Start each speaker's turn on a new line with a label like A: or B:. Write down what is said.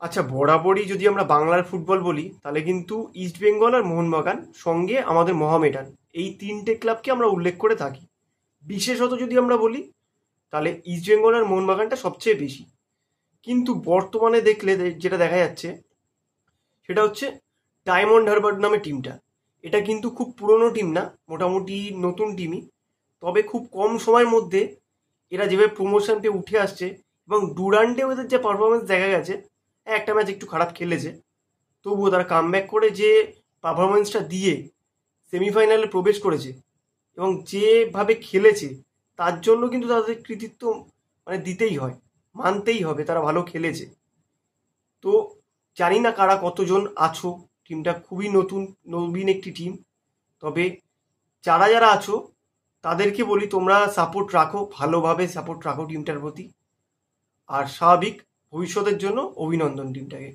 A: আচ্ছা, বরাবরই যদি আমরা বাংলার ফুটবল বলি তাহলে কিন্তু ইস্ট বেঙ্গল আর মোহনবাগান সঙ্গে আমাদের মোহামেডান, এই তিনটে ক্লাবকে আমরা উল্লেখ করে থাকি। বিশেষত যদি আমরা বলি তাহলে ইস্ট বেঙ্গল আর মোহনবাগানটা সবচেয়ে বেশি। কিন্তু বর্তমানে দেখলে যেটা দেখা যাচ্ছে সেটা হচ্ছে ডায়মন্ড হারবার নামে টিমটা। এটা কিন্তু খুব পুরনো টিম না, মোটামুটি নতুন টিমই। তবে খুব কম সময়ের মধ্যে এরা যেভাবে প্রমোশন পেয়ে উঠে আসছে, এবং ডুরান্টেও এদের যে পারফরমেন্স দেখা গেছে, একটা ম্যাচ একটু খারাপ খেলেছে, তবুও তারা কামব্যাক করে যে পারফরমেন্সটা দিয়ে সেমিফাইনালে প্রবেশ করেছে এবং যেভাবে খেলেছে, তার জন্য কিন্তু তাদের কৃতিত্ব মানে দিতেই হয়, মানতেই হবে তারা ভালো খেলেছে। তো জানি না কারা কতজন আছো, টিমটা খুবই নতুন, নবীন একটি টিম। তবে যারা যারা আছো তাদেরকে বলি তোমরা সাপোর্ট রাখো, ভালোভাবে সাপোর্ট রাখো টিমটার প্রতি। আর স্বাভাবিক ভবিষ্যতের জন্য অভিনন্দন টিমটাকে।